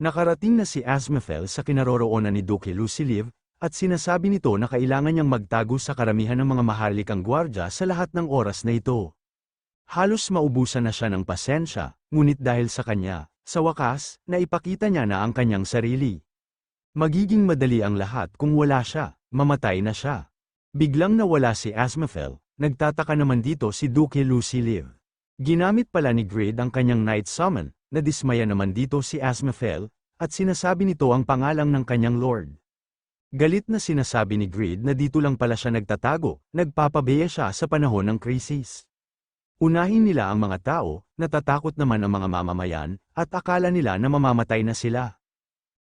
Nakarating na si Asmafel sa kinaroroonan ni Duke Luciliv, at sinasabi nito na kailangan niyang magtago sa karamihan ng mga maharlikang gwardya sa lahat ng oras na ito. Halos maubusan na siya ng pasensya, ngunit dahil sa kanya, sa wakas, naipakita niya na ang kanyang sarili. Magiging madali ang lahat kung wala siya, mamatay na siya. Biglang nawala si Asmafel, nagtataka naman dito si Duke Luciliv. Ginamit pala ni Grid ang kanyang Night Summon, nadismaya naman dito si Asmafel, at sinasabi nito ang pangalang ng kanyang lord. Galit na sinasabi ni Grid na dito lang pala siya nagtatago, nagpapabeya siya sa panahon ng krisis. Unahin nila ang mga tao, natatakot naman ang mga mamamayan, at akala nila na mamamatay na sila.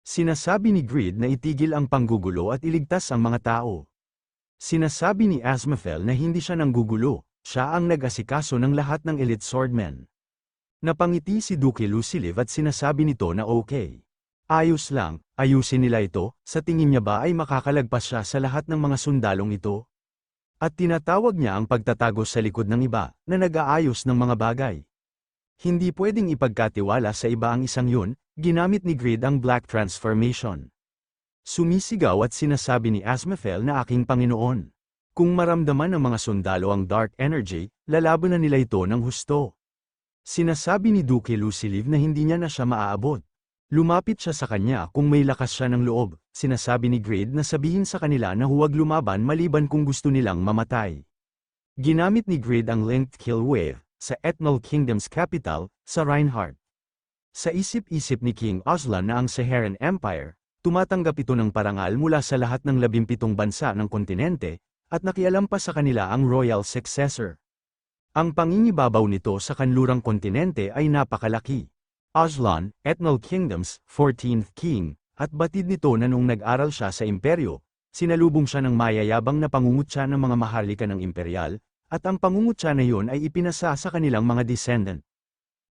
Sinasabi ni Grid na itigil ang panggugulo at iligtas ang mga tao. Sinasabi ni Asmafel na hindi siya nanggugulo, siya ang nag-asikaso ng lahat ng elite swordmen. Napangiti si Duke Luciliv at sinasabi nito na okay. Ayos lang, ayusin nila ito, sa tingin niya ba ay makakalagpas siya sa lahat ng mga sundalong ito? At tinatawag niya ang pagtatago sa likod ng iba, na nag-aayos ng mga bagay. Hindi pwedeng ipagkatiwala sa iba ang isang yun, ginamit ni Grid ang Black Transformation. Sumisigaw at sinasabi ni Asmafel na aking Panginoon. Kung maramdaman ng mga sundalo ang dark energy, lalaban na nila ito ng husto. Sinasabi ni Duke Luciliv na hindi niya na siya maaabot. Lumapit siya sa kanya kung may lakas siya ng loob, sinasabi ni Grid na sabihin sa kanila na huwag lumaban maliban kung gusto nilang mamatay. Ginamit ni Grid ang Linked Kill Wave, sa Ethnal Kingdom's capital, sa Reinhardt. Sa isip-isip ni King Oslan na ang Saharan Empire, tumatanggap ito ng parangal mula sa lahat ng 17 bansa ng kontinente, at nakialam pa sa kanila ang royal successor. Ang pangingibabaw nito sa kanlurang kontinente ay napakalaki. Oslan, Ethnal Kingdom's 14th king, at batid nito na nung nag-aral siya sa imperyo, sinalubong siya ng mayayabang na pangungutya ng mga maharlika ng imperial, at ang pangungutya na yun ay ipinasa sa kanilang mga descendant.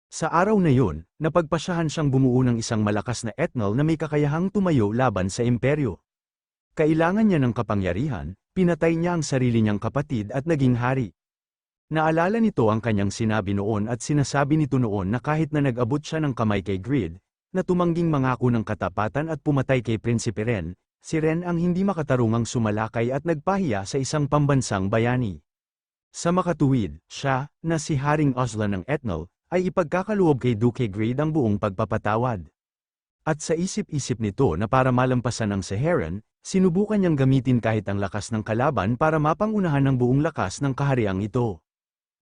Sa araw na yun, napagpasyahan siyang bumuo ng isang malakas na ethnal na may kakayahang tumayo laban sa imperyo. Kailangan niya ng kapangyarihan, pinatay niya ang sarili niyang kapatid at naging hari. Naalala nito ang kanyang sinabi noon at sinasabi nito noon na kahit na nag-abot siya ng kamay kay Grid, na tumangging mangako ng katapatan at pumatay kay Prinsipe Ren, si Ren ang hindi makatarungang sumalakay at nagpahiya sa isang pambansang bayani. Sa makatuwid, siya, na si Haring Oslan ng Ethnal, ay ipagkakaloob kay Duke Grid ang buong pagpapatawad. At sa isip-isip nito na para malampasan ang Saharan, sinubukan niyang gamitin kahit ang lakas ng kalaban para mapangunahan ng buong lakas ng kahariang ito.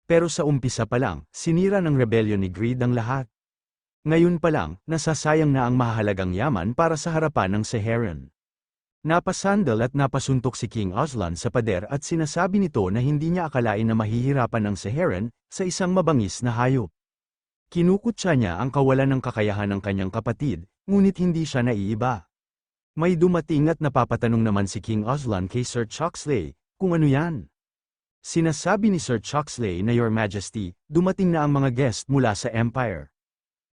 Pero sa umpisa pa lang, sinira ng rebellion ni Grid ang lahat. Ngayon pa lang, nasasayang na ang mahalagang yaman para sa harapan ng Saharan. Napasandal at napasuntok si King Oslan sa pader at sinasabi nito na hindi niya akalain na mahihirapan ng Saharan sa isang mabangis na hayop. Kinukutya niya ang kawalan ng kakayahan ng kanyang kapatid, ngunit hindi siya naiiba. May dumating at napapatanong naman si King Oslan kay Sir Choxley, kung ano yan. Sinasabi ni Sir Choxley na Your Majesty, dumating na ang mga guest mula sa Empire.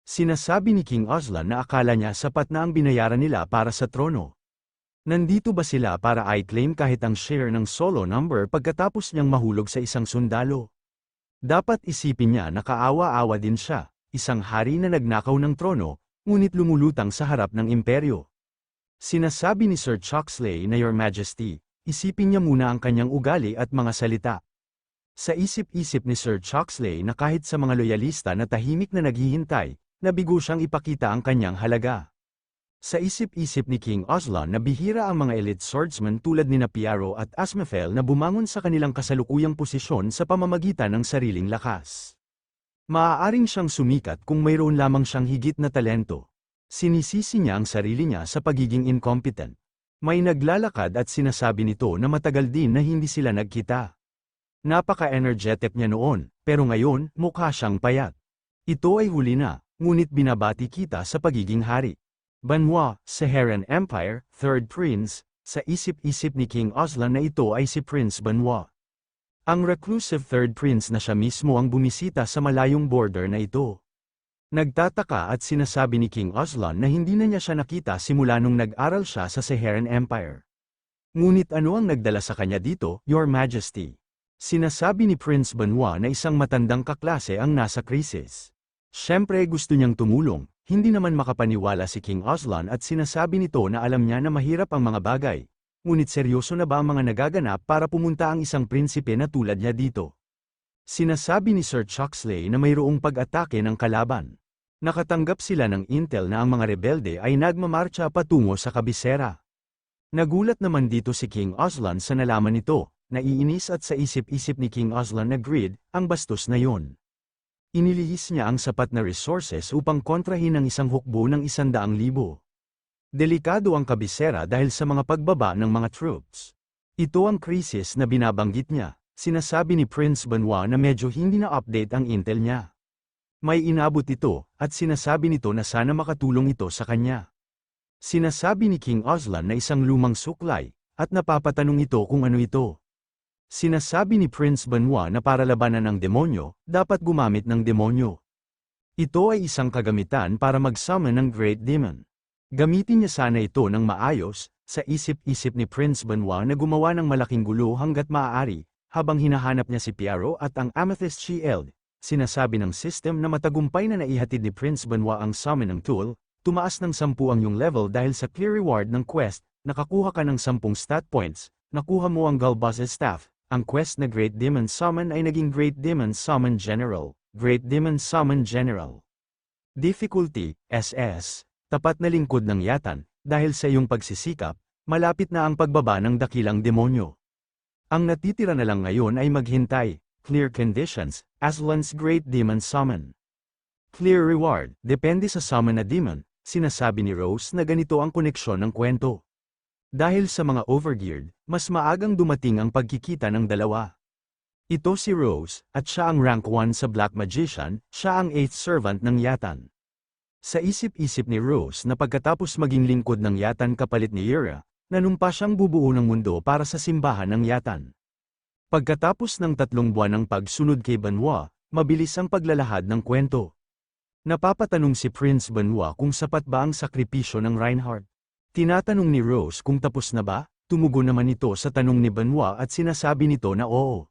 Sinasabi ni King Oslan na akala niya sapat na ang binayaran nila para sa trono. Nandito ba sila para i-claim kahit ang share ng solo number pagkatapos niyang mahulog sa isang sundalo? Dapat isipin niya na kaawa-awa din siya, isang hari na nagnakaw ng trono, ngunit lumulutang sa harap ng imperyo. Sinasabi ni Sir Choxley na Your Majesty, isipin niya muna ang kanyang ugali at mga salita. Sa isip-isip ni Sir Choxley na kahit sa mga loyalista na tahimik na naghihintay, nabigo siyang ipakita ang kanyang halaga. Sa isip-isip ni King Oslan na bihira ang mga elite swordsmen tulad ni Piaro at Asmafel na bumangon sa kanilang kasalukuyang posisyon sa pamamagitan ng sariling lakas. Maaaring siyang sumikat kung mayroon lamang siyang higit na talento. Sinisisi niya ang sarili niya sa pagiging incompetent. May naglalakad at sinasabi nito na matagal din na hindi sila nagkita. Napaka-energetic niya noon, pero ngayon, mukha siyang payat. Ito ay huli na, ngunit binabati kita sa pagiging hari. Banwa, Saharan Empire, Third Prince, sa isip-isip ni King Oslan na ito ay si Prince Banwa. Ang reclusive Third Prince na siya mismo ang bumisita sa malayong border na ito. Nagtataka at sinasabi ni King Oslan na hindi na niya siya nakita simula nung nag-aral siya sa Saharan Empire. Ngunit ano ang nagdala sa kanya dito, Your Majesty? Sinasabi ni Prince Banwa na isang matandang kaklase ang nasa krisis. Siyempre gusto niyang tumulong, Hindi naman makapaniwala si King Aslan at sinasabi nito na alam niya na mahirap ang mga bagay. Ngunit seryoso na ba ang mga nagaganap para pumunta ang isang prinsipe na tulad niya dito? Sinasabi ni Sir Chuxley na mayroong pag-atake ng kalaban. Nakatanggap sila ng intel na ang mga rebelde ay nagmamarcha patungo sa kabisera. Nagulat naman dito si King Aslan sa nalaman nito, naiinis at sa isip-isip ni King Aslan na greed, ang bastos na yon. Inilihis niya ang sapat na resources upang kontrahin ang isang hukbo ng 100,000. Delikado ang kabisera dahil sa mga pagbaba ng mga troops. Ito ang krisis na binabanggit niya. Sinasabi ni Prince Benoit na medyo hindi na-update ang intel niya. May inabot ito, at sinasabi nito na sana makatulong ito sa kanya. Sinasabi ni King Aslan na isang lumang suklay, at napapatanong ito kung ano ito. Sinasabi ni Prince Benoit na para labanan ang demonyo, dapat gumamit ng demonyo. Ito ay isang kagamitan para mag-summon ng Great Demon. Gamitin niya sana ito ng maayos, sa isip-isip ni Prince Benoit na gumawa ng malaking gulo hanggat maaari, habang hinahanap niya si Piaro at ang Amethyst Shield. Sinasabi ng system na matagumpay na naihatid ni Prince Benoit ang summoning tool, tumaas ng 10 ang iyong level dahil sa clear reward ng quest, nakakuha ka ng 10 stat points, nakuha mo ang Galbuz's Staff. Ang quest na Great Demon Summon ay naging Great Demon Summon General. Great Demon Summon General. Difficulty, SS. Tapat na lingkod ng Yatan, dahil sa iyong pagsisikap, malapit na ang pagbaba ng dakilang demonyo. Ang natitira na lang ngayon ay maghintay. Clear conditions, Aslan's Great Demon Summon. Clear reward, depende sa summon na demon. Sinasabi ni Rose na ganito ang koneksyon ng kwento. Dahil sa mga overgeared, mas maagang dumating ang pagkikita ng dalawa. Ito si Rose, at siya ang rank 1 sa Black Magician, siya ang 8th servant ng Yatan. Sa isip-isip ni Rose na pagkatapos maging lingkod ng Yatan kapalit ni Yura, nanumpa siyang bubuo ng mundo para sa simbahan ng Yatan. Pagkatapos ng 3 buwan ng pagsunod kay Benoit, mabilis ang paglalahad ng kwento. Napapatanong si Prince Benoit kung sapat ba ang sakripisyo ng Reinhardt. Tinatanong ni Rose kung tapos na ba, tumugon naman ito sa tanong ni Benoit at sinasabi nito na oo.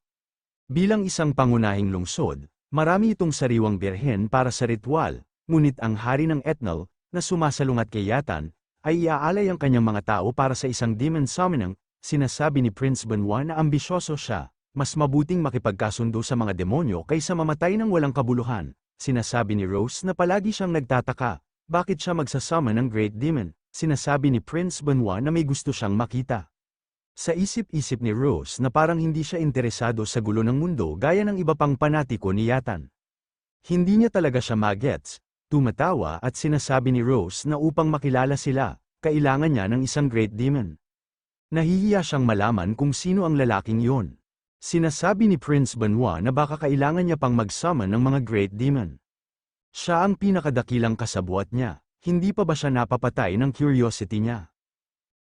Bilang isang pangunahing lungsod, marami itong sariwang birhen para sa ritual, ngunit ang hari ng Etnal, na sumasalungat kay Yatan, ay iaalay ang kanyang mga tao para sa isang demon summoning. Sinasabi ni Prince Benoit na ambisyoso siya, mas mabuting makipagkasundo sa mga demonyo kaysa mamatay ng walang kabuluhan. Sinasabi ni Rose na palagi siyang nagtataka, bakit siya magsasummon ng Great Demon. Sinasabi ni Prince Benoit na may gusto siyang makita. Sa isip-isip ni Rose na parang hindi siya interesado sa gulo ng mundo gaya ng iba pang panatiko ni Yatan. Hindi niya talaga siya magets. Tumatawa at sinasabi ni Rose na upang makilala sila, kailangan niya ng isang Great Demon. Nahihiya siyang malaman kung sino ang lalaking yon. Sinasabi ni Prince Benoit na baka kailangan niya pang mag-summon ng mga Great Demon. Siya ang pinakadakilang kasabwat niya. Hindi pa ba siya napapatay ng curiosity niya?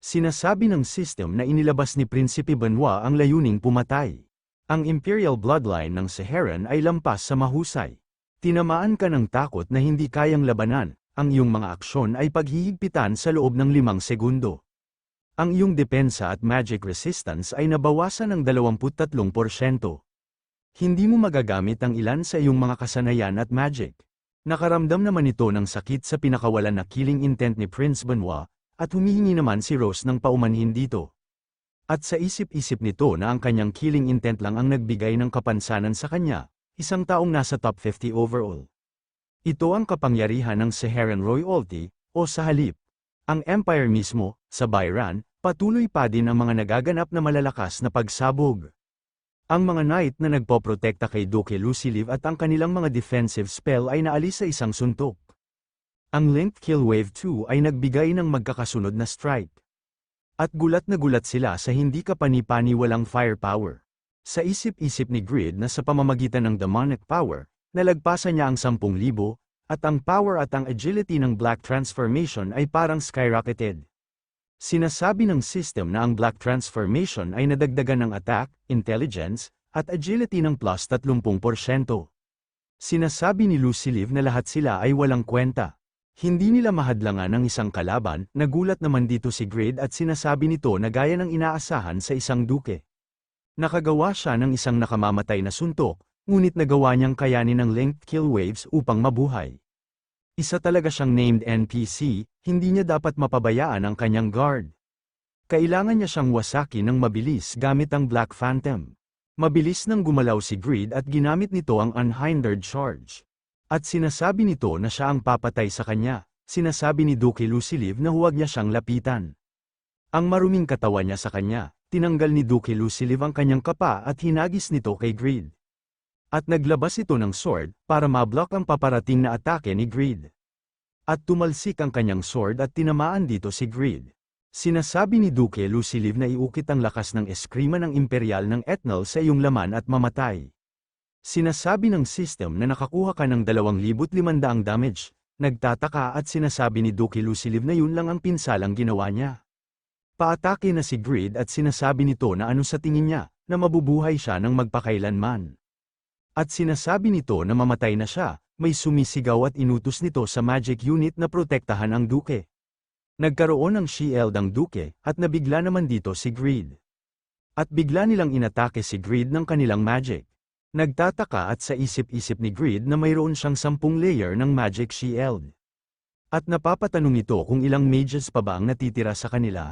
Sinasabi ng system na inilabas ni Prinsipe Benoit ang layuning pumatay. Ang Imperial Bloodline ng Seheran ay lampas sa mahusay. Tinamaan ka ng takot na hindi kayang labanan, ang iyong mga aksyon ay paghihigpitan sa loob ng 5 segundo. Ang iyong depensa at magic resistance ay nabawasan ng 23%. Hindi mo magagamit ang ilan sa iyong mga kasanayan at magic. Nakaramdam naman ito ng sakit sa pinakawalan na killing intent ni Prince Benoit, at humihingi naman si Rose ng paumanhin dito. At sa isip-isip nito na ang kanyang killing intent lang ang nagbigay ng kapansanan sa kanya, isang taong nasa top 50 overall. Ito ang kapangyarihan ng Seheran Royalty, o sa halip, ang Empire mismo, sa Bayran, patuloy pa din ang mga nagaganap na malalakas na pagsabog. Ang mga knight na nagpoprotekta kay Duke Lucilive at ang kanilang mga defensive spell ay naalis sa isang suntok. Ang Linked Kill Wave 2 ay nagbigay ng magkakasunod na strike. At gulat na gulat sila sa hindi kapani-paniwalang firepower. Sa isip-isip ni Grid na sa pamamagitan ng demonic power, nalagpasan niya ang 10,000, at ang power at ang agility ng Black Transformation ay parang skyrocketed. Sinasabi ng system na ang Black Transformation ay nadagdagan ng attack, intelligence, at agility ng plus 30%. Sinasabi ni Lucilive na lahat sila ay walang kwenta. Hindi nila mahadlangan ng isang kalaban, nagulat naman dito si Grid at sinasabi nito na gaya ng inaasahan sa isang duke. Nakagawa siya ng isang nakamamatay na suntok, ngunit nagawa niyang kayanin ng linked kill waves upang mabuhay. Isa talaga siyang named NPC, hindi niya dapat mapabayaan ang kanyang guard. Kailangan niya siyang wasakin ng mabilis gamit ang Black Phantom. Mabilis nang gumalaw si Greed at ginamit nito ang Unhindered Charge. At sinasabi nito na siya ang papatay sa kanya. Sinasabi ni Duke Luciliv na huwag niya siyang lapitan. Ang maruming katawan niya sa kanya, tinanggal ni Duke Luciliv ang kanyang kapa at hinagis nito kay Greed. At naglabas ito ng sword para mablock ang paparating na atake ni Greed. At tumalsik ang kanyang sword at tinamaan dito si Greed. Sinasabi ni Duke Luciliv na iukit ang lakas ng eskrima ng imperial ng Ethnal sa iyong laman at mamatay. Sinasabi ng system na nakakuha ka ng 2,500 damage. Nagtataka at sinasabi ni Duke Luciliv na yun lang ang pinsalang ginawa niya. Paatake na si Greed at sinasabi nito na ano sa tingin niya, na mabubuhay siya ng magpakailanman. At sinasabi nito na mamatay na siya, may sumisigaw at inutos nito sa magic unit na protektahan ang Duke. Nagkaroon ng shield ang Duke, at nabigla naman dito si Greed. At bigla nilang inatake si Greed ng kanilang magic. Nagtataka at sa isip-isip ni Greed na mayroon siyang 10 layer ng magic shield. At napapatanong ito kung ilang mages pa ba ang natitira sa kanila.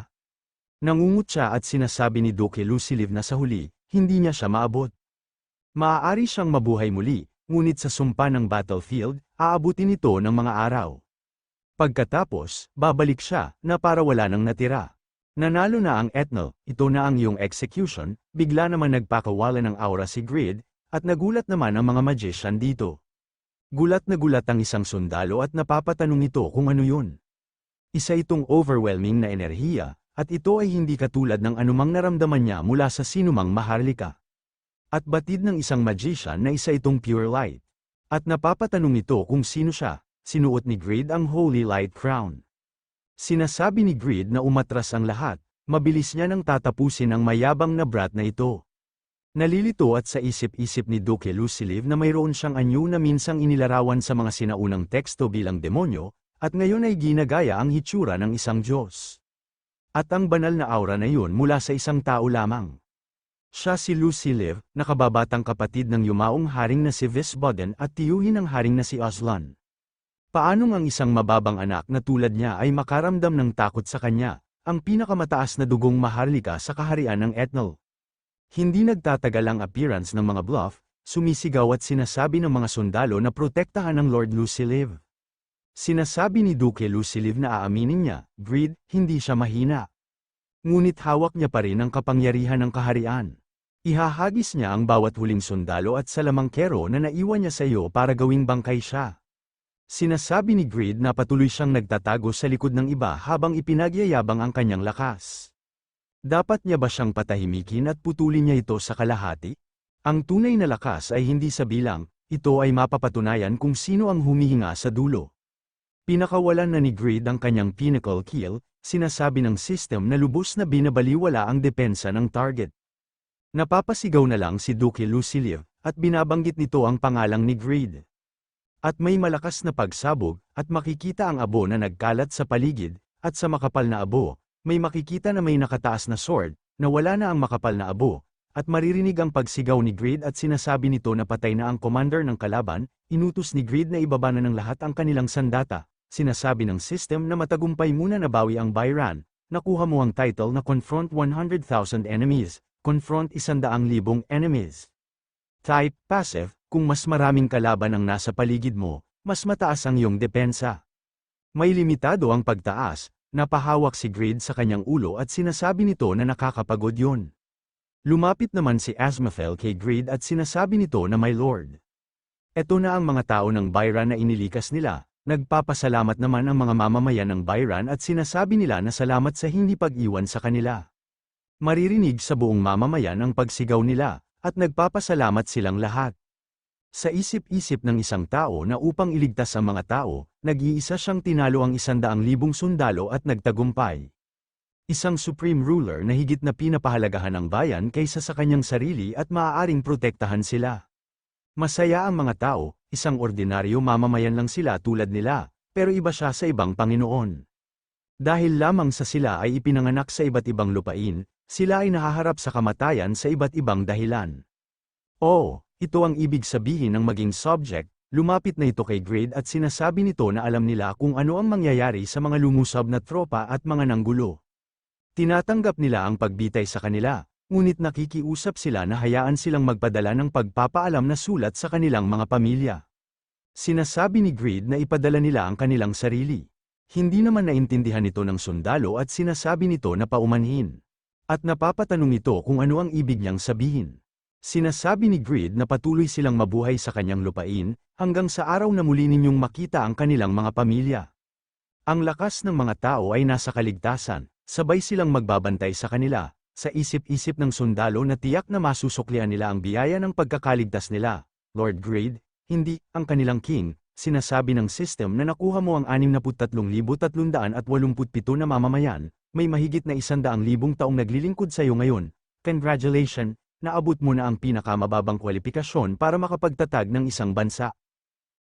Nangungut siya at sinasabi ni Duke Luciliv na sa huli, hindi niya siya maabot. Maaari siyang mabuhay muli, ngunit sa sumpa ng battlefield, aabutin ito ng mga araw. Pagkatapos, babalik siya, na para wala nang natira. Nanalo na ang Ethnal, ito na ang iyong execution, bigla naman nagpakawala ng aura si Greed, at nagulat naman ang mga magician dito. Gulat na gulat ang isang sundalo at napapatanong ito kung ano yun. Isa itong overwhelming na enerhiya, at ito ay hindi katulad ng anumang naramdaman niya mula sa sinumang maharlika. At batid ng isang magician na isa itong pure light. At napapatanong ito kung sino siya. Sinuot ni Greed ang Holy Light Crown. Sinasabi ni Greed na umatras ang lahat, mabilis niya nang tatapusin ang mayabang na brat na ito. Nalilito at sa isip-isip ni Duke Luciliv na mayroon siyang anyo na minsang inilarawan sa mga sinaunang teksto bilang demonyo, at ngayon ay ginagaya ang hitsura ng isang Diyos. At ang banal na aura na yun mula sa isang tao lamang. Siya si Luciliv, nakababatang kapatid ng yumaong haring na si Visboden at tiyuhin ng haring na si Aslan. Paano ang isang mababang anak na tulad niya ay makaramdam ng takot sa kanya, ang pinakamataas na dugong maharlika sa kaharian ng Ethnal? Hindi nagtatagal ang appearance ng mga bluff, sumisigaw at sinasabi ng mga sundalo na protektahan ng Lord Luciliv. Sinasabi ni Duke Luciliv na aaminin niya, Greed, hindi siya mahina. Ngunit hawak niya pa rin ang kapangyarihan ng kaharian. Ihahagis niya ang bawat huling sundalo at salamangkero na naiwan niya sa iyo para gawing bangkay siya. Sinasabi ni Greed na patuloy siyang nagtatago sa likod ng iba habang ipinagyayabang ang kanyang lakas. Dapat niya ba siyang patahimikin at putulin niya ito sa kalahati? Ang tunay na lakas ay hindi sa bilang, ito ay mapapatunayan kung sino ang humihinga sa dulo. Pinakawalan na ni Greed ang kanyang pinnacle kill, sinasabi ng system na lubos na binabaliwala ang depensa ng target. Napapasigaw na lang si Duke Luciliv, at binabanggit nito ang pangalang ni Greed. At may malakas na pagsabog, at makikita ang abo na nagkalat sa paligid, at sa makapal na abo, may makikita na may nakataas na sword, na wala na ang makapal na abo, at maririnig ang pagsigaw ni Greed at sinasabi nito na patay na ang commander ng kalaban, inutos ni Greed na ibaba na ng lahat ang kanilang sandata. Sinasabi ng system na matagumpay muna nabawi ang Bayran, nakuha mo ang title na Confront 100,000 Enemies, Confront 100,000 Enemies. Type, Passive, kung mas maraming kalaban ang nasa paligid mo, mas mataas ang iyong depensa. May limitado ang pagtaas, napahawak si Greed sa kanyang ulo at sinasabi nito na nakakapagod yun. Lumapit naman si Asmaphel kay Greed at sinasabi nito na my lord. Eto na ang mga tao ng Bayran na inilikas nila, nagpapasalamat naman ang mga mamamayan ng Bayran at sinasabi nila na salamat sa hindi pag-iwan sa kanila. Maririnig sa buong mamamayan ang pagsigaw nila, at nagpapasalamat silang lahat. Sa isip-isip ng isang tao na upang iligtas ang mga tao, nag-iisa siyang tinalo ang 100,000 sundalo at nagtagumpay. Isang supreme ruler na higit na pinapahalagahan ng bayan kaysa sa kanyang sarili at maaaring protektahan sila. Masaya ang mga tao, isang ordinaryo mamamayan lang sila tulad nila, pero iba siya sa ibang Panginoon. Dahil lamang sa sila ay ipinanganak sa iba't ibang lupain, sila ay nahaharap sa kamatayan sa iba't ibang dahilan. Ito ang ibig sabihin ng maging subject, Lumapit na ito kay Grid at sinasabi nito na alam nila kung ano ang mangyayari sa mga lumusab na tropa at mga nanggulo. Tinatanggap nila ang pagbitay sa kanila, ngunit nakikiusap sila na hayaan silang magpadala ng pagpapaalam na sulat sa kanilang mga pamilya. Sinasabi ni Grid na ipadala nila ang kanilang sarili. Hindi naman naintindihan ito ng sundalo at sinasabi nito na paumanhin. At napapatanong ito kung ano ang ibig niyang sabihin. Sinasabi ni Grid na patuloy silang mabuhay sa kanyang lupain, hanggang sa araw na muli ninyong makita ang kanilang mga pamilya. Ang lakas ng mga tao ay nasa kaligtasan, sabay silang magbabantay sa kanila, sa isip-isip ng sundalo na tiyak na masusuklian nila ang biyaya ng pagkakaligtas nila. Lord Grid, hindi, ang kanilang king, sinasabi ng system na nakuha mo ang 63,387 na mamamayan, may mahigit na 100,000 taong naglilingkod sa iyo ngayon. Congratulations, naabot mo na ang pinakamababang kwalifikasyon para makapagtatag ng isang bansa.